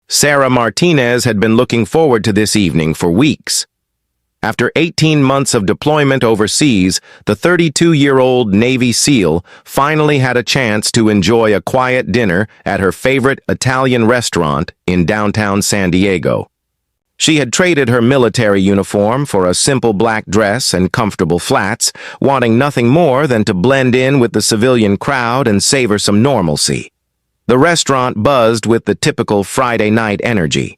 Sarah Martinez had been looking forward to this evening for weeks. After 18 months of deployment overseas, the 32-year-old Navy SEAL finally had a chance to enjoy a quiet dinner at her favorite Italian restaurant in downtown San Diego. She had traded her military uniform for a simple black dress and comfortable flats, wanting nothing more than to blend in with the civilian crowd and savor some normalcy. The restaurant buzzed with the typical Friday night energy.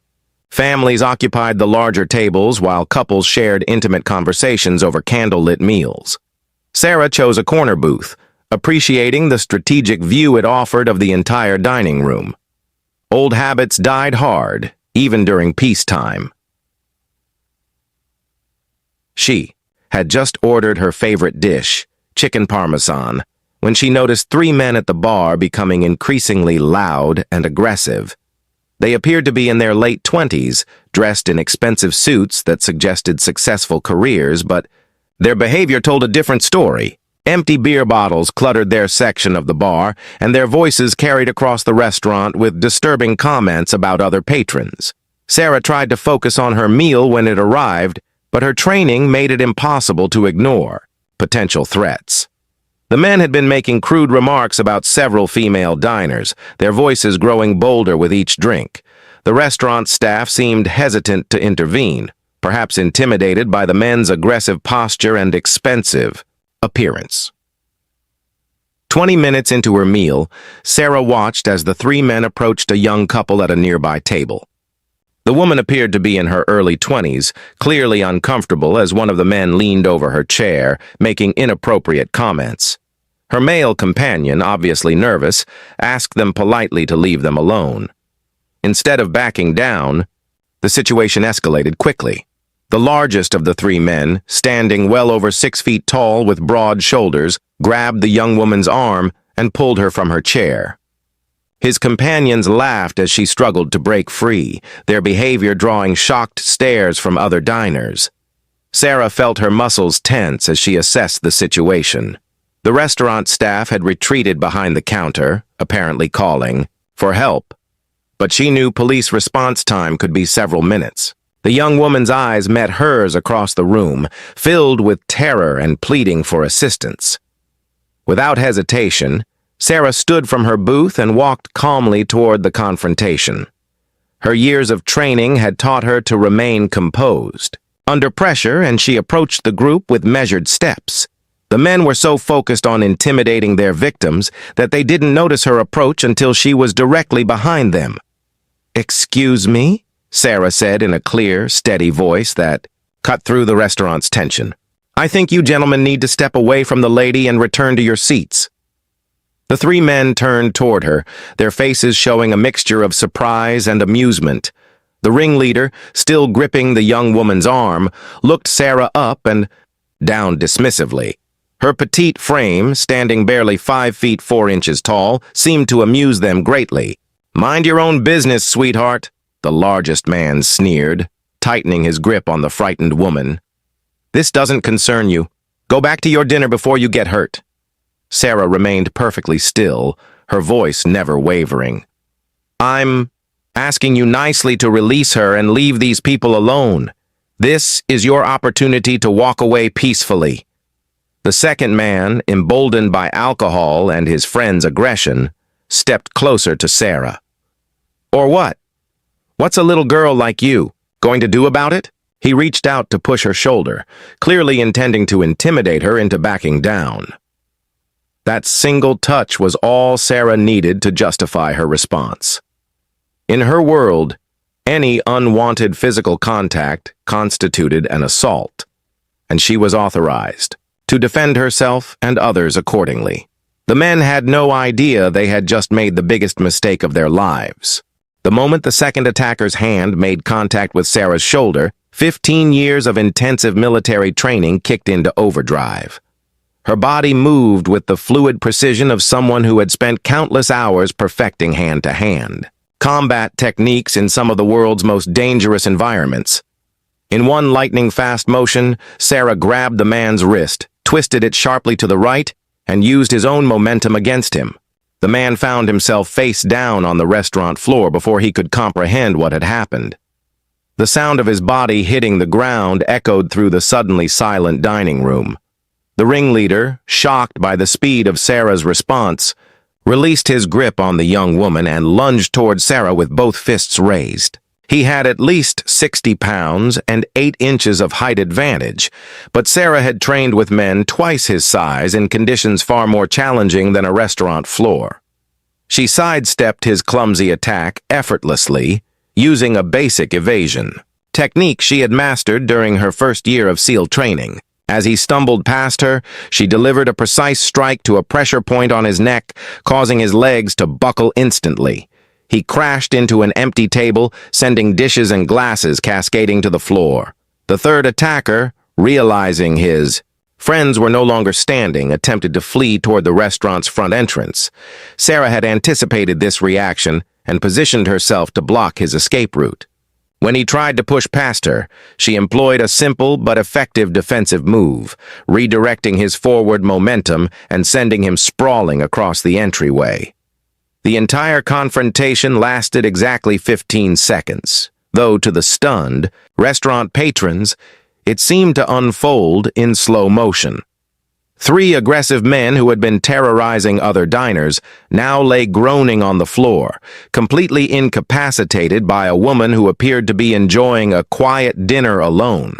Families occupied the larger tables while couples shared intimate conversations over candlelit meals. Sarah chose a corner booth, appreciating the strategic view it offered of the entire dining room. Old habits died hard, even during peacetime. She had just ordered her favorite dish, chicken parmesan, when she noticed three men at the bar becoming increasingly loud and aggressive. They appeared to be in their late 20s, dressed in expensive suits that suggested successful careers, but their behavior told a different story. Empty beer bottles cluttered their section of the bar, and their voices carried across the restaurant with disturbing comments about other patrons. Sarah tried to focus on her meal when it arrived, but her training made it impossible to ignore potential threats. The men had been making crude remarks about several female diners, their voices growing bolder with each drink. The restaurant staff seemed hesitant to intervene, perhaps intimidated by the men's aggressive posture and expensive appearance. 20 minutes into her meal, Sarah watched as the three men approached a young couple at a nearby table. The woman appeared to be in her early 20s, clearly uncomfortable as one of the men leaned over her chair, making inappropriate comments. Her male companion, obviously nervous, asked them politely to leave them alone. Instead of backing down, the situation escalated quickly. The largest of the three men, standing well over 6 feet tall with broad shoulders, grabbed the young woman's arm and pulled her from her chair. His companions laughed as she struggled to break free, their behavior drawing shocked stares from other diners. Sarah felt her muscles tense as she assessed the situation. The restaurant staff had retreated behind the counter, apparently calling for help, but she knew police response time could be several minutes. The young woman's eyes met hers across the room, filled with terror and pleading for assistance. Without hesitation, Sarah stood from her booth and walked calmly toward the confrontation. Her years of training had taught her to remain composed. Under pressure, and she approached the group with measured steps. The men were so focused on intimidating their victims that they didn't notice her approach until she was directly behind them. "Excuse me?" Sarah said in a clear, steady voice that cut through the restaurant's tension. "I think you gentlemen need to step away from the lady and return to your seats." The three men turned toward her, their faces showing a mixture of surprise and amusement. The ringleader, still gripping the young woman's arm, looked Sarah up and down dismissively. Her petite frame, standing barely 5 feet 4 inches tall, seemed to amuse them greatly. "Mind your own business, sweetheart," the largest man sneered, tightening his grip on the frightened woman. "This doesn't concern you. Go back to your dinner before you get hurt." Sarah remained perfectly still, her voice never wavering. "I'm asking you nicely to release her and leave these people alone. This is your opportunity to walk away peacefully." The second man, emboldened by alcohol and his friend's aggression, stepped closer to Sarah. "Or what? What's a little girl like you going to do about it?" He reached out to push her shoulder, clearly intending to intimidate her into backing down. That single touch was all Sarah needed to justify her response. In her world, any unwanted physical contact constituted an assault, and she was authorized to defend herself and others accordingly. The men had no idea they had just made the biggest mistake of their lives. The moment the second attacker's hand made contact with Sarah's shoulder, 15 years of intensive military training kicked into overdrive. Her body moved with the fluid precision of someone who had spent countless hours perfecting hand-to-hand combat techniques in some of the world's most dangerous environments. In one lightning-fast motion, Sarah grabbed the man's wrist, twisted it sharply to the right, and used his own momentum against him. The man found himself face down on the restaurant floor before he could comprehend what had happened. The sound of his body hitting the ground echoed through the suddenly silent dining room. The ringleader, shocked by the speed of Sarah's response, released his grip on the young woman and lunged toward Sarah with both fists raised. He had at least 60 pounds and 8 inches of height advantage, but Sarah had trained with men twice his size in conditions far more challenging than a restaurant floor. She sidestepped his clumsy attack effortlessly, using a basic evasion, technique she had mastered during her first year of SEAL training. As he stumbled past her, she delivered a precise strike to a pressure point on his neck, causing his legs to buckle instantly. He crashed into an empty table, sending dishes and glasses cascading to the floor. The third attacker, realizing his friends were no longer standing, attempted to flee toward the restaurant's front entrance. Sarah had anticipated this reaction and positioned herself to block his escape route. When he tried to push past her, she employed a simple but effective defensive move, redirecting his forward momentum and sending him sprawling across the entryway. The entire confrontation lasted exactly 15 seconds, though to the stunned restaurant patrons, it seemed to unfold in slow motion. 3 aggressive men who had been terrorizing other diners now lay groaning on the floor, completely incapacitated by a woman who appeared to be enjoying a quiet dinner alone.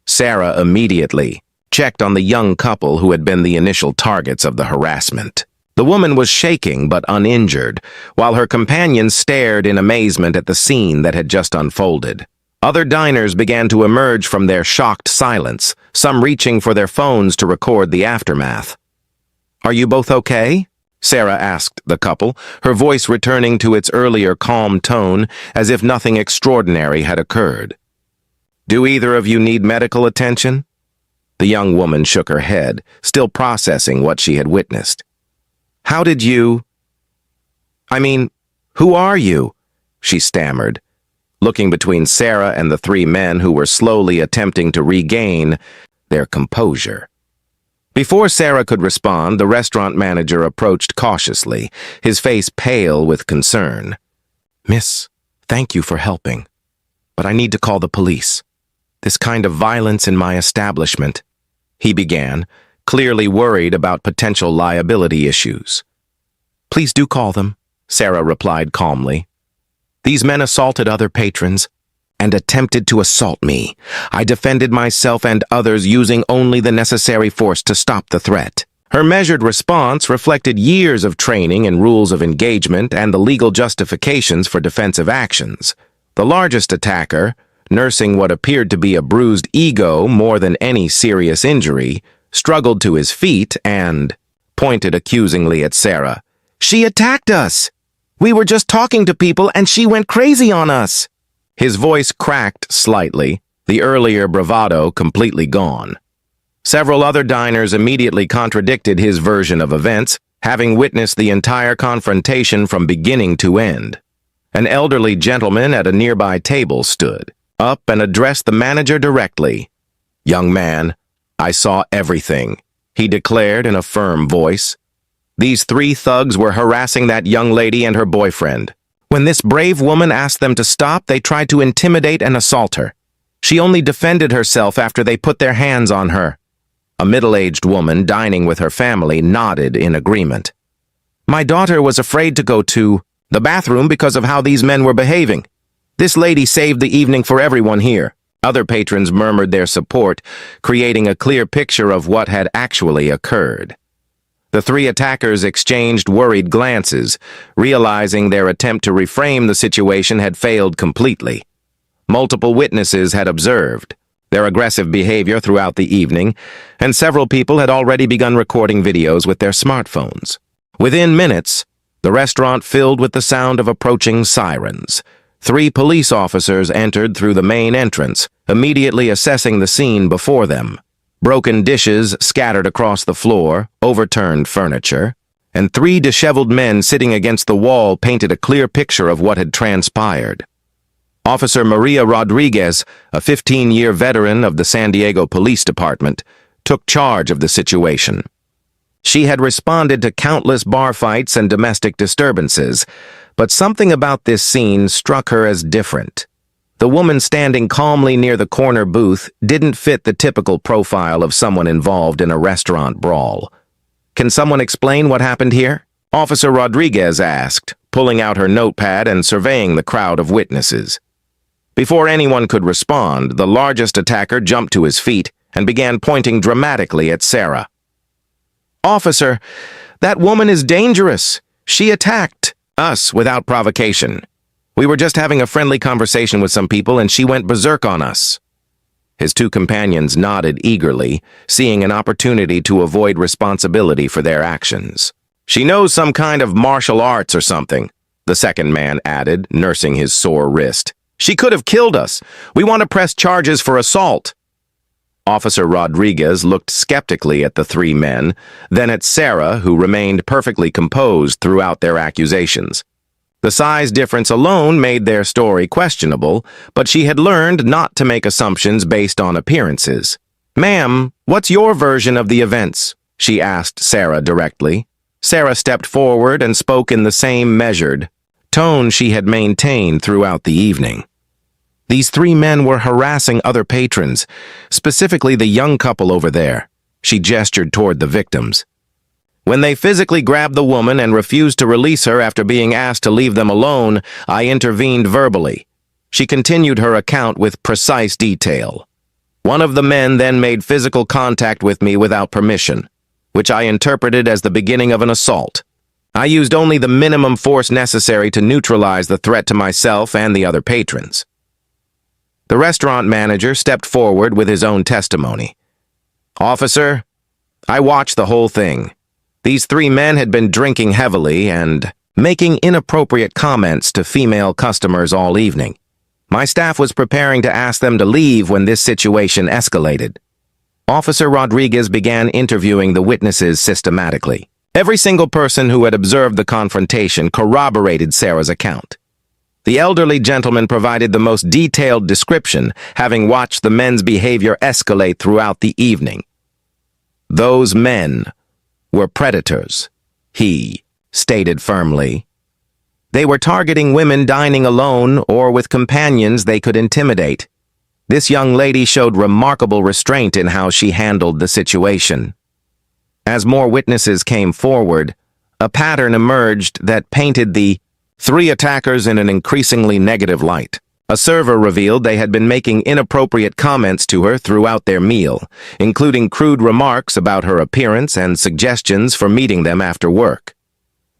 Sarah immediately checked on the young couple who had been the initial targets of the harassment. The woman was shaking but uninjured, while her companions stared in amazement at the scene that had just unfolded. Other diners began to emerge from their shocked silence, some reaching for their phones to record the aftermath. "Are you both okay?" Sarah asked the couple, her voice returning to its earlier calm tone as if nothing extraordinary had occurred. "Do either of you need medical attention?" The young woman shook her head, still processing what she had witnessed. "How did you... who are you?" she stammered, looking between Sarah and the 3 men who were slowly attempting to regain their composure. Before Sarah could respond, the restaurant manager approached cautiously, his face pale with concern. "Miss, thank you for helping, but I need to call the police. This kind of violence in my establishment," he began, clearly worried about potential liability issues. "Please do call them," Sarah replied calmly. "These men assaulted other patrons and attempted to assault me. I defended myself and others using only the necessary force to stop the threat." Her measured response reflected years of training in rules of engagement and the legal justifications for defensive actions. The largest attacker, nursing what appeared to be a bruised ego more than any serious injury, struggled to his feet and pointed accusingly at Sarah. "She attacked us! We were just talking to people and she went crazy on us!" His voice cracked slightly, the earlier bravado completely gone. Several other diners immediately contradicted his version of events, having witnessed the entire confrontation from beginning to end. An elderly gentleman at a nearby table stood up and addressed the manager directly. "Young man, I saw everything," he declared in a firm voice. "These 3 thugs were harassing that young lady and her boyfriend. When this brave woman asked them to stop, they tried to intimidate and assault her. She only defended herself after they put their hands on her." A middle-aged woman dining with her family nodded in agreement. "My daughter was afraid to go to the bathroom because of how these men were behaving. This lady saved the evening for everyone here." Other patrons murmured their support, creating a clear picture of what had actually occurred. The 3 attackers exchanged worried glances, realizing their attempt to reframe the situation had failed completely. Multiple witnesses had observed their aggressive behavior throughout the evening, and several people had already begun recording videos with their smartphones. Within minutes, the restaurant filled with the sound of approaching sirens. 3 police officers entered through the main entrance, immediately assessing the scene before them. Broken dishes scattered across the floor, overturned furniture, and 3 disheveled men sitting against the wall painted a clear picture of what had transpired. Officer Maria Rodriguez, a 15-year veteran of the San Diego Police Department, took charge of the situation. She had responded to countless bar fights and domestic disturbances, but something about this scene struck her as different. The woman standing calmly near the corner booth didn't fit the typical profile of someone involved in a restaurant brawl. "Can someone explain what happened here?" Officer Rodriguez asked, pulling out her notepad and surveying the crowd of witnesses. Before anyone could respond, the largest attacker jumped to his feet and began pointing dramatically at Sarah. "Officer, that woman is dangerous. She attacked us without provocation. We were just having a friendly conversation with some people and she went berserk on us." His two companions nodded eagerly, seeing an opportunity to avoid responsibility for their actions. "She knows some kind of martial arts or something," the second man added, nursing his sore wrist. "She could have killed us. We want to press charges for assault." Officer Rodriguez looked skeptically at the three men, then at Sarah, who remained perfectly composed throughout their accusations. The size difference alone made their story questionable, but she had learned not to make assumptions based on appearances. "Ma'am, what's your version of the events?" she asked Sarah directly. Sarah stepped forward and spoke in the same measured tone she had maintained throughout the evening. "These three men were harassing other patrons, specifically the young couple over there." She gestured toward the victims. "When they physically grabbed the woman and refused to release her after being asked to leave them alone, I intervened verbally." She continued her account with precise detail. "One of the men then made physical contact with me without permission, which I interpreted as the beginning of an assault. I used only the minimum force necessary to neutralize the threat to myself and the other patrons." The restaurant manager stepped forward with his own testimony. "Officer, I watched the whole thing. These three men had been drinking heavily and making inappropriate comments to female customers all evening. My staff was preparing to ask them to leave when this situation escalated." Officer Rodriguez began interviewing the witnesses systematically. Every single person who had observed the confrontation corroborated Sarah's account. The elderly gentleman provided the most detailed description, having watched the men's behavior escalate throughout the evening. "Those men were predators," he stated firmly. "They were targeting women dining alone or with companions they could intimidate. This young lady showed remarkable restraint in how she handled the situation." As more witnesses came forward, a pattern emerged that painted the three attackers in an increasingly negative light. A server revealed they had been making inappropriate comments to her throughout their meal, including crude remarks about her appearance and suggestions for meeting them after work.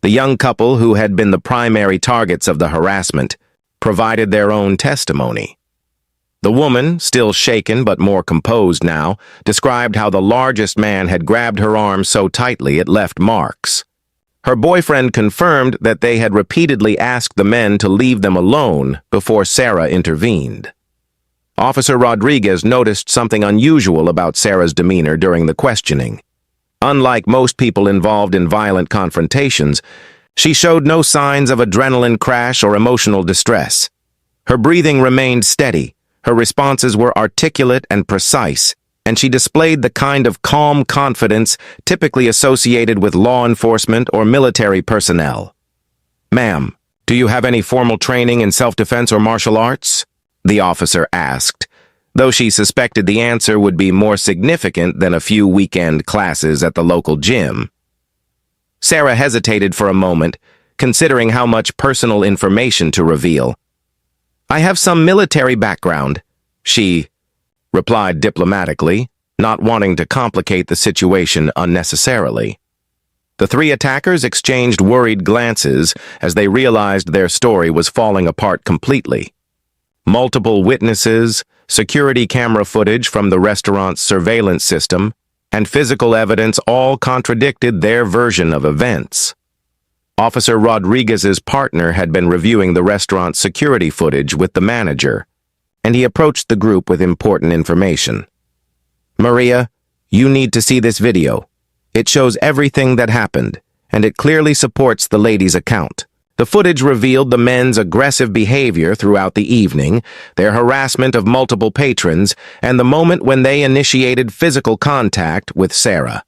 The young couple, who had been the primary targets of the harassment, provided their own testimony. The woman, still shaken but more composed now, described how the largest man had grabbed her arm so tightly it left marks. Her boyfriend confirmed that they had repeatedly asked the men to leave them alone before Sarah intervened. Officer Rodriguez noticed something unusual about Sarah's demeanor during the questioning. Unlike most people involved in violent confrontations, she showed no signs of adrenaline crash or emotional distress. Her breathing remained steady, her responses were articulate and precise, and she displayed the kind of calm confidence typically associated with law enforcement or military personnel. "Ma'am, do you have any formal training in self-defense or martial arts?" the officer asked, though she suspected the answer would be more significant than a few weekend classes at the local gym. Sarah hesitated for a moment, considering how much personal information to reveal. "I have some military background," she replied diplomatically, not wanting to complicate the situation unnecessarily. The three attackers exchanged worried glances as they realized their story was falling apart completely. Multiple witnesses, security camera footage from the restaurant's surveillance system, and physical evidence all contradicted their version of events. Officer Rodriguez's partner had been reviewing the restaurant's security footage with the manager, and he approached the group with important information. "Maria, you need to see this video. It shows everything that happened, and it clearly supports the lady's account." The footage revealed the men's aggressive behavior throughout the evening, their harassment of multiple patrons, and the moment when they initiated physical contact with Sarah.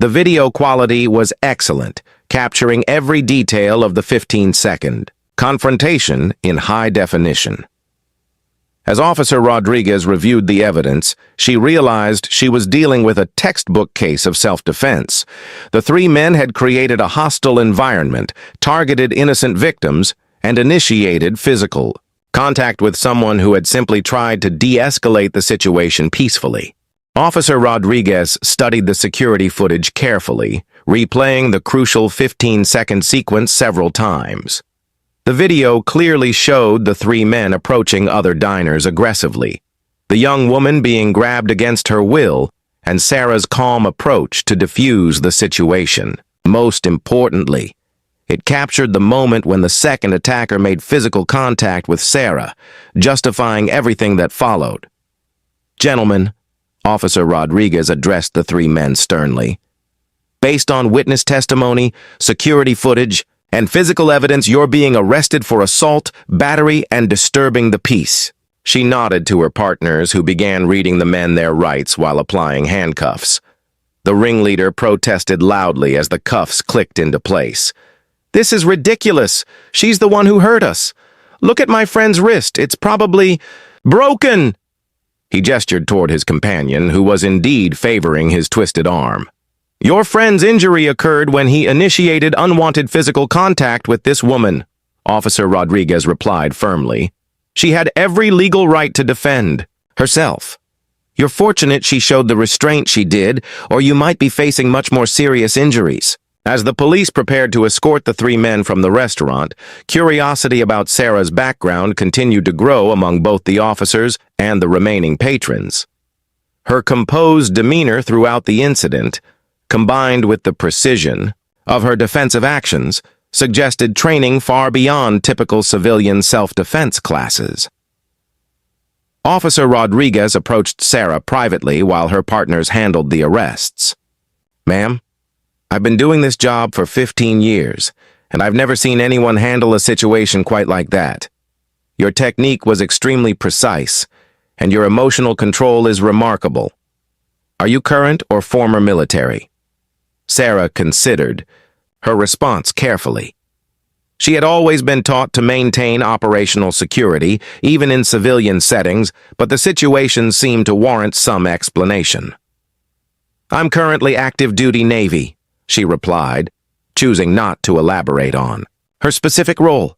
The video quality was excellent, capturing every detail of the 15-second confrontation in high definition. As Officer Rodriguez reviewed the evidence, she realized she was dealing with a textbook case of self-defense. The three men had created a hostile environment, targeted innocent victims, and initiated physical contact with someone who had simply tried to de-escalate the situation peacefully. Officer Rodriguez studied the security footage carefully, replaying the crucial 15-second sequence several times. The video clearly showed the three men approaching other diners aggressively, the young woman being grabbed against her will, and Sarah's calm approach to defuse the situation. Most importantly, it captured the moment when the second attacker made physical contact with Sarah, justifying everything that followed. "Gentlemen," Officer Rodriguez addressed the three men sternly, "based on witness testimony, security footage, and physical evidence, you're being arrested for assault, battery, and disturbing the peace." She nodded to her partners, who began reading the men their rights while applying handcuffs. The ringleader protested loudly as the cuffs clicked into place. "This is ridiculous. She's the one who hurt us. Look at my friend's wrist. It's probably broken." He gestured toward his companion, who was indeed favoring his twisted arm. "Your friend's injury occurred when he initiated unwanted physical contact with this woman," Officer Rodriguez replied firmly. "She had every legal right to defend herself. You're fortunate she showed the restraint she did, or you might be facing much more serious injuries." As the police prepared to escort the three men from the restaurant, curiosity about Sarah's background continued to grow among both the officers and the remaining patrons. Her composed demeanor throughout the incident, combined with the precision of her defensive actions, suggested training far beyond typical civilian self-defense classes. Officer Rodriguez approached Sarah privately while her partners handled the arrests. "Ma'am, I've been doing this job for 15 years, and I've never seen anyone handle a situation quite like that. Your technique was extremely precise, and your emotional control is remarkable. Are you current or former military?" Sarah considered her response carefully. She had always been taught to maintain operational security, even in civilian settings, but the situation seemed to warrant some explanation. "I'm currently active duty Navy," she replied, choosing not to elaborate on her specific role.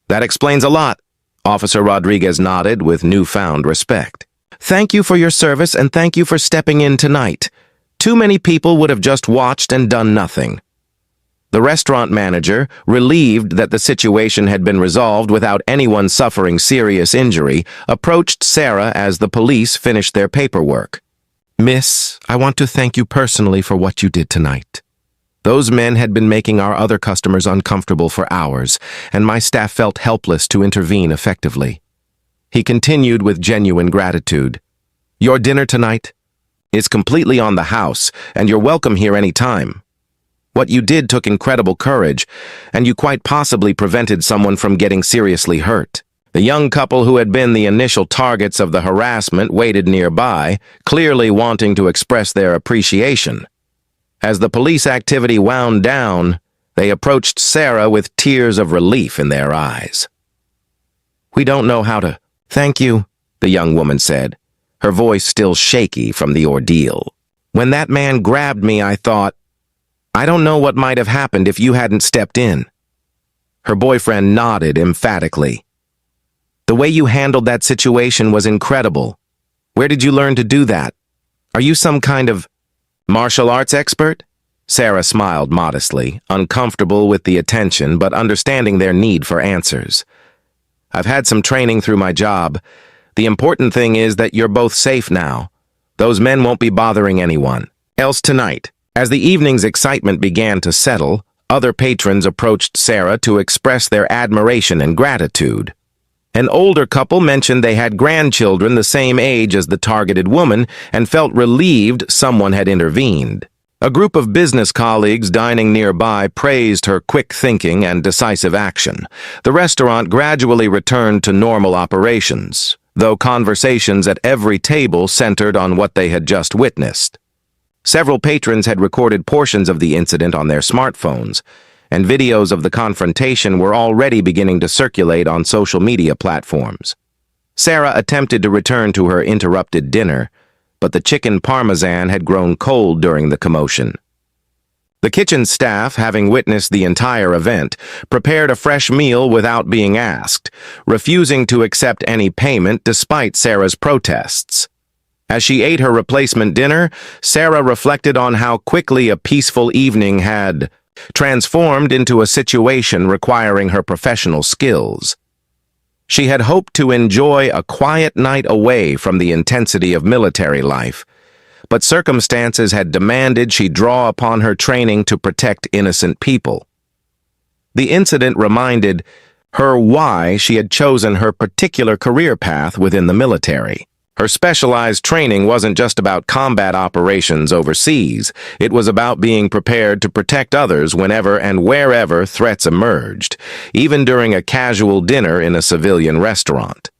"That explains a lot," Officer Rodriguez nodded with newfound respect. "Thank you for your service, and thank you for stepping in tonight. Too many people would have just watched and done nothing." The restaurant manager, relieved that the situation had been resolved without anyone suffering serious injury, approached Sarah as the police finished their paperwork. "Miss, I want to thank you personally for what you did tonight. Those men had been making our other customers uncomfortable for hours, and my staff felt helpless to intervene effectively." He continued with genuine gratitude. "Your dinner tonight is completely on the house, and you're welcome here any time. What you did took incredible courage, and you quite possibly prevented someone from getting seriously hurt." The young couple who had been the initial targets of the harassment waited nearby, clearly wanting to express their appreciation. As the police activity wound down, they approached Sarah with tears of relief in their eyes. "We don't know how to thank you," the young woman said, her voice still shaky from the ordeal. "When that man grabbed me, I thought, I don't know what might have happened if you hadn't stepped in." Her boyfriend nodded emphatically. "The way you handled that situation was incredible. Where did you learn to do that? Are you some kind of martial arts expert?" Sarah smiled modestly, uncomfortable with the attention but understanding their need for answers. "I've had some training through my job. The important thing is that you're both safe now. Those men won't be bothering anyone else tonight." As the evening's excitement began to settle, other patrons approached Sarah to express their admiration and gratitude. An older couple mentioned they had grandchildren the same age as the targeted woman and felt relieved someone had intervened. A group of business colleagues dining nearby praised her quick thinking and decisive action. The restaurant gradually returned to normal operations, though conversations at every table centered on what they had just witnessed. Several patrons had recorded portions of the incident on their smartphones, and videos of the confrontation were already beginning to circulate on social media platforms. Sarah attempted to return to her interrupted dinner, but the chicken parmesan had grown cold during the commotion. The kitchen staff, having witnessed the entire event, prepared a fresh meal without being asked, refusing to accept any payment despite Sarah's protests. As she ate her replacement dinner, Sarah reflected on how quickly a peaceful evening had transformed into a situation requiring her professional skills. She had hoped to enjoy a quiet night away from the intensity of military life, but circumstances had demanded she draw upon her training to protect innocent people. The incident reminded her why she had chosen her particular career path within the military. Her specialized training wasn't just about combat operations overseas. It was about being prepared to protect others whenever and wherever threats emerged, even during a casual dinner in a civilian restaurant.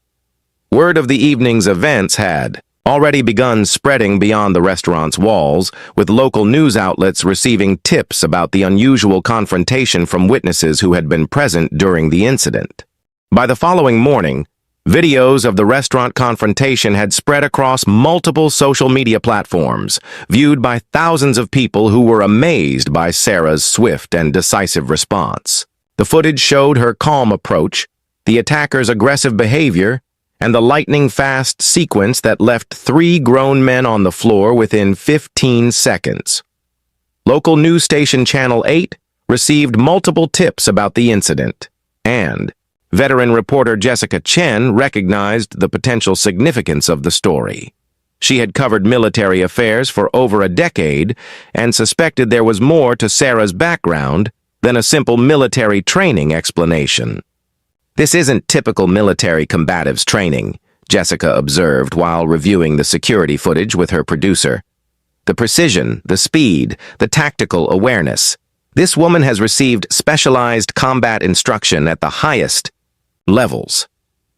Word of the evening's events had already begun spreading beyond the restaurant's walls, with local news outlets receiving tips about the unusual confrontation from witnesses who had been present during the incident. By the following morning, videos of the restaurant confrontation had spread across multiple social media platforms, viewed by thousands of people who were amazed by Sarah's swift and decisive response. The footage showed her calm approach, the attacker's aggressive behavior, and the lightning-fast sequence that left 3 grown men on the floor within 15 seconds. Local news station Channel 8 received multiple tips about the incident, and veteran reporter Jessica Chen recognized the potential significance of the story. She had covered military affairs for over a decade and suspected there was more to Sarah's background than a simple military training explanation. "This isn't typical military combatives training," Jessica observed while reviewing the security footage with her producer. "The precision, the speed, the tactical awareness. This woman has received specialized combat instruction at the highest levels."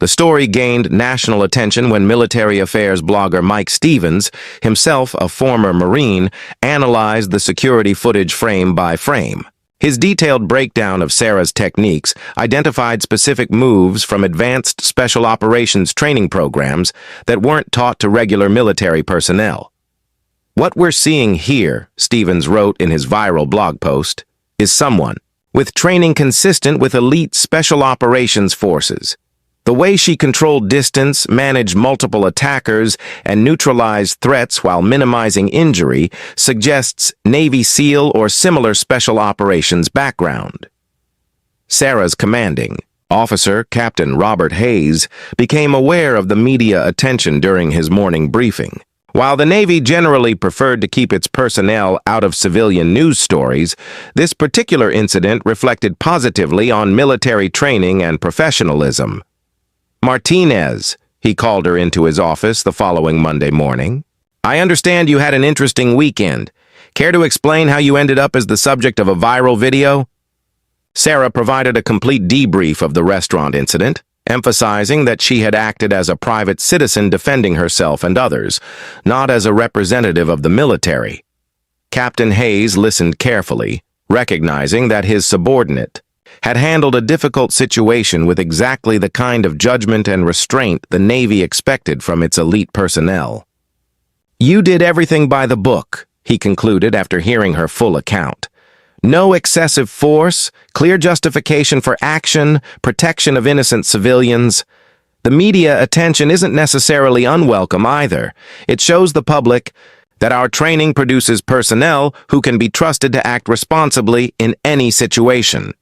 The story gained national attention when military affairs blogger Mike Stevens, himself a former Marine, analyzed the security footage frame by frame. His detailed breakdown of Sarah's techniques identified specific moves from advanced special operations training programs that weren't taught to regular military personnel. "What we're seeing here," Stevens wrote in his viral blog post, "is someone with training consistent with elite special operations forces. The way she controlled distance, managed multiple attackers, and neutralized threats while minimizing injury suggests Navy SEAL or similar special operations background." Sarah's commanding officer, Captain Robert Hayes, became aware of the media attention during his morning briefing. While the Navy generally preferred to keep its personnel out of civilian news stories, this particular incident reflected positively on military training and professionalism. "Martinez," he called her into his office the following Monday morning, "I understand you had an interesting weekend. Care to explain how you ended up as the subject of a viral video?" Sarah provided a complete debrief of the restaurant incident, emphasizing that she had acted as a private citizen defending herself and others, not as a representative of the military. Captain Hayes listened carefully, recognizing that his subordinate had handled a difficult situation with exactly the kind of judgment and restraint the Navy expected from its elite personnel. "You did everything by the book," he concluded after hearing her full account. "No excessive force, clear justification for action, protection of innocent civilians. The media attention isn't necessarily unwelcome either. It shows the public that our training produces personnel who can be trusted to act responsibly in any situation."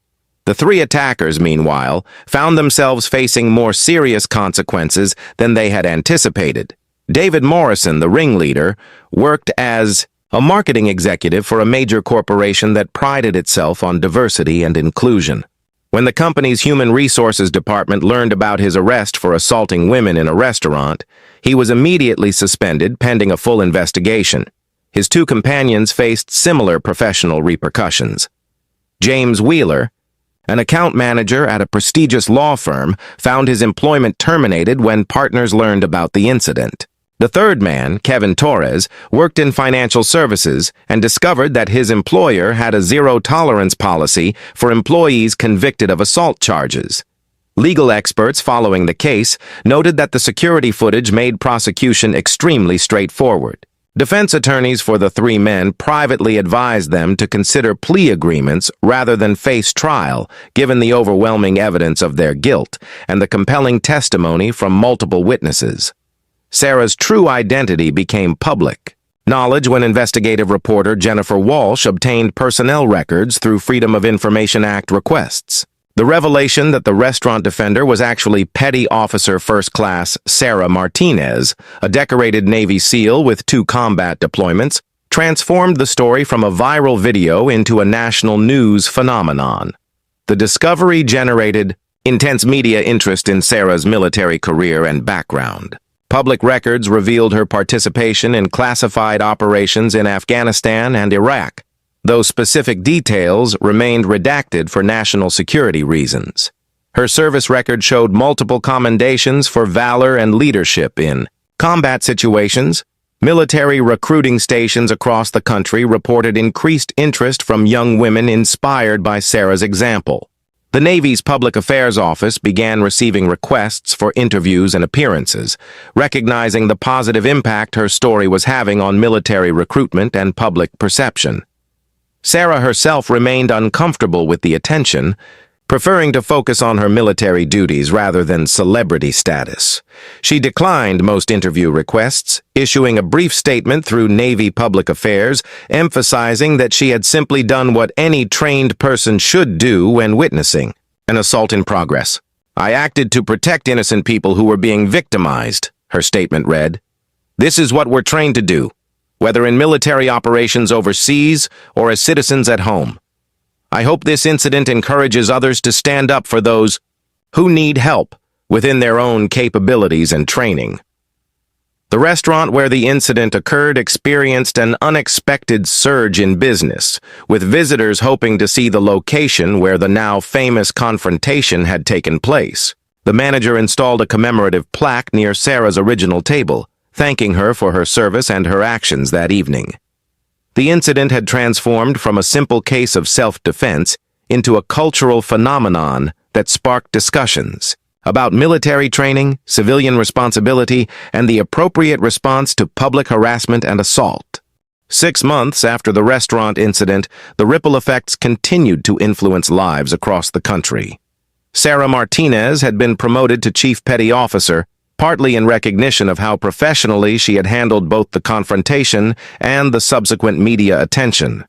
The 3 attackers, meanwhile, found themselves facing more serious consequences than they had anticipated. David Morrison, the ringleader, worked as a marketing executive for a major corporation that prided itself on diversity and inclusion. When the company's human resources department learned about his arrest for assaulting women in a restaurant, he was immediately suspended pending a full investigation. His 2 companions faced similar professional repercussions. James Wheeler, an account manager at a prestigious law firm, found his employment terminated when partners learned about the incident. The third man, Kevin Torres, worked in financial services and discovered that his employer had a zero-tolerance policy for employees convicted of assault charges. Legal experts following the case noted that the security footage made prosecution extremely straightforward. Defense attorneys for the three men privately advised them to consider plea agreements rather than face trial, given the overwhelming evidence of their guilt and the compelling testimony from multiple witnesses. Sarah's true identity became public knowledge when investigative reporter Jennifer Walsh obtained personnel records through Freedom of Information Act requests. The revelation that the restaurant defender was actually Petty Officer First Class Sarah Martinez, a decorated Navy SEAL with 2 combat deployments, transformed the story from a viral video into a national news phenomenon. The discovery generated intense media interest in Sarah's military career and background. Public records revealed her participation in classified operations in Afghanistan and Iraq, though specific details remained redacted for national security reasons. Her service record showed multiple commendations for valor and leadership in combat situations. Military recruiting stations across the country reported increased interest from young women inspired by Sarah's example. The Navy's Public Affairs Office began receiving requests for interviews and appearances, recognizing the positive impact her story was having on military recruitment and public perception. Sarah herself remained uncomfortable with the attention, preferring to focus on her military duties rather than celebrity status. She declined most interview requests, issuing a brief statement through Navy Public Affairs, emphasizing that she had simply done what any trained person should do when witnessing an assault in progress. "I acted to protect innocent people who were being victimized," her statement read. "This is what we're trained to do, whether in military operations overseas or as citizens at home. I hope this incident encourages others to stand up for those who need help within their own capabilities and training." The restaurant where the incident occurred experienced an unexpected surge in business, with visitors hoping to see the location where the now famous confrontation had taken place. The manager installed a commemorative plaque near Sarah's original table, thanking her for her service and her actions that evening. The incident had transformed from a simple case of self-defense into a cultural phenomenon that sparked discussions about military training, civilian responsibility, and the appropriate response to public harassment and assault. 6 months after the restaurant incident, the ripple effects continued to influence lives across the country. Sarah Martinez had been promoted to Chief Petty Officer, partly in recognition of how professionally she had handled both the confrontation and the subsequent media attention.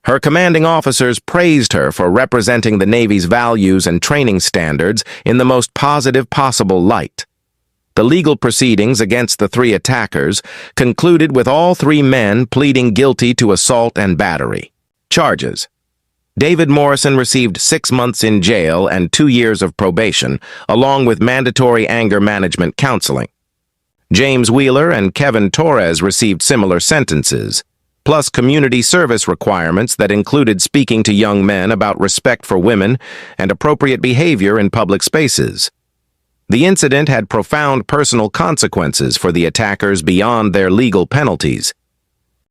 Her commanding officers praised her for representing the Navy's values and training standards in the most positive possible light. The legal proceedings against the 3 attackers concluded with all 3 men pleading guilty to assault and battery charges. David Morrison received 6 months in jail and 2 years of probation, along with mandatory anger management counseling. James Wheeler and Kevin Torres received similar sentences, plus community service requirements that included speaking to young men about respect for women and appropriate behavior in public spaces. The incident had profound personal consequences for the attackers beyond their legal penalties.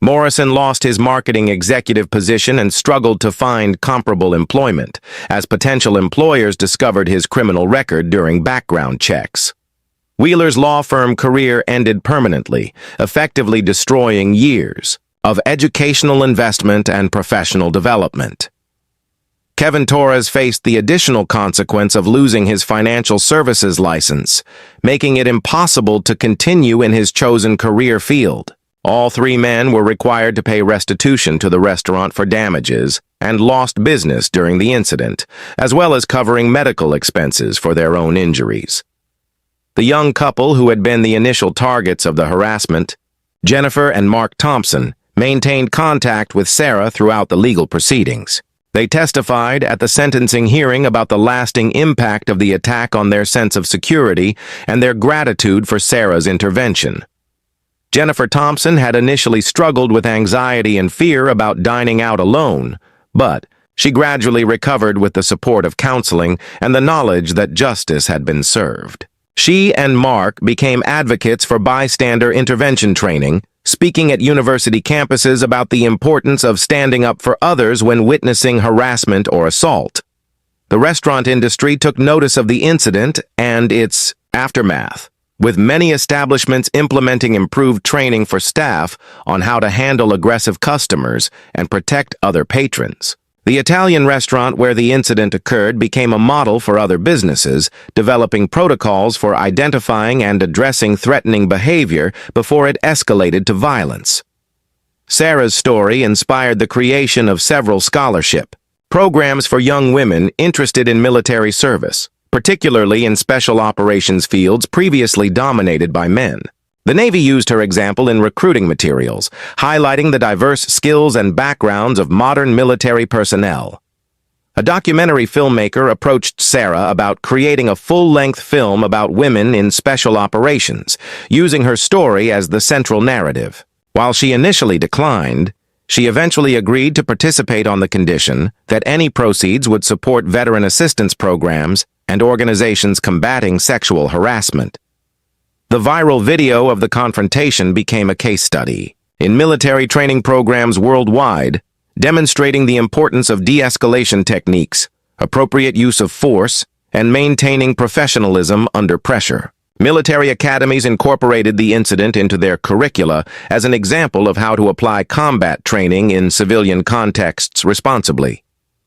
Morrison lost his marketing executive position and struggled to find comparable employment, as potential employers discovered his criminal record during background checks. Wheeler's law firm career ended permanently, effectively destroying years of educational investment and professional development. Kevin Torres faced the additional consequence of losing his financial services license, making it impossible to continue in his chosen career field. All 3 men were required to pay restitution to the restaurant for damages and lost business during the incident, as well as covering medical expenses for their own injuries. The young couple who had been the initial targets of the harassment, Jennifer and Mark Thompson, maintained contact with Sarah throughout the legal proceedings. They testified at the sentencing hearing about the lasting impact of the attack on their sense of security and their gratitude for Sarah's intervention. Jennifer Thompson had initially struggled with anxiety and fear about dining out alone, but she gradually recovered with the support of counseling and the knowledge that justice had been served. She and Mark became advocates for bystander intervention training, speaking at university campuses about the importance of standing up for others when witnessing harassment or assault. The restaurant industry took notice of the incident and its aftermath, with many establishments implementing improved training for staff on how to handle aggressive customers and protect other patrons. The Italian restaurant where the incident occurred became a model for other businesses, developing protocols for identifying and addressing threatening behavior before it escalated to violence. Sarah's story inspired the creation of several scholarship programs for young women interested in military service, particularly in special operations fields previously dominated by men. The Navy used her example in recruiting materials, highlighting the diverse skills and backgrounds of modern military personnel. A documentary filmmaker approached Sarah about creating a full-length film about women in special operations, using her story as the central narrative. While she initially declined, she eventually agreed to participate on the condition that any proceeds would support veteran assistance programs and organizations combating sexual harassment. The viral video of the confrontation became a case study in military training programs worldwide, demonstrating the importance of de-escalation techniques, appropriate use of force, and maintaining professionalism under pressure. Military academies incorporated the incident into their curricula as an example of how to apply combat training in civilian contexts responsibly.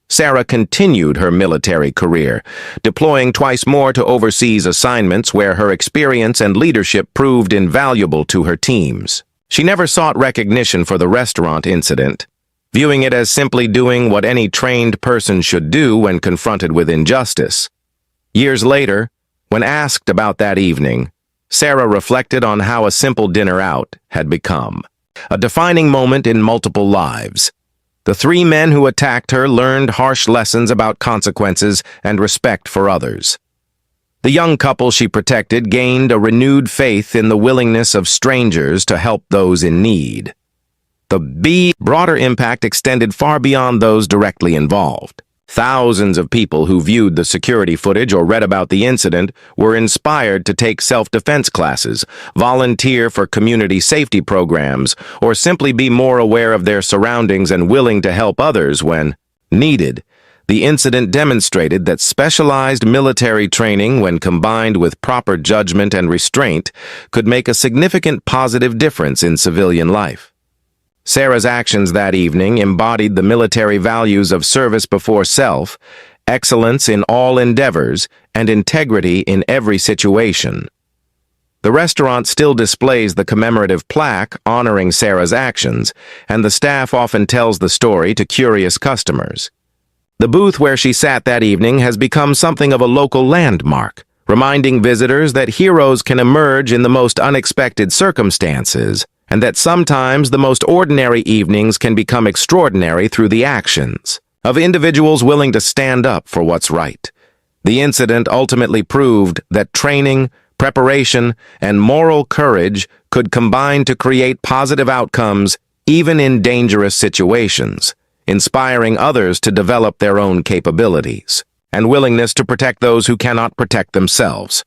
Sarah continued her military career, deploying twice more to overseas assignments where her experience and leadership proved invaluable to her teams. She never sought recognition for the restaurant incident, viewing it as simply doing what any trained person should do when confronted with injustice. Years later, when asked about that evening, Sarah reflected on how a simple dinner out had become a defining moment in multiple lives. The three men who attacked her learned harsh lessons about consequences and respect for others. The young couple she protected gained a renewed faith in the willingness of strangers to help those in need. The broader impact extended far beyond those directly involved. Thousands of people who viewed the security footage or read about the incident were inspired to take self-defense classes, volunteer for community safety programs, or simply be more aware of their surroundings and willing to help others when needed. The incident demonstrated that specialized military training, when combined with proper judgment and restraint, could make a significant positive difference in civilian life. Sarah's actions that evening embodied the military values of service before self, excellence in all endeavors, and integrity in every situation. The restaurant still displays the commemorative plaque honoring Sarah's actions, and the staff often tells the story to curious customers. The booth where she sat that evening has become something of a local landmark, reminding visitors that heroes can emerge in the most unexpected circumstances, and that sometimes the most ordinary evenings can become extraordinary through the actions of individuals willing to stand up for what's right. The incident ultimately proved that training, preparation, and moral courage could combine to create positive outcomes even in dangerous situations, inspiring others to develop their own capabilities and willingness to protect those who cannot protect themselves.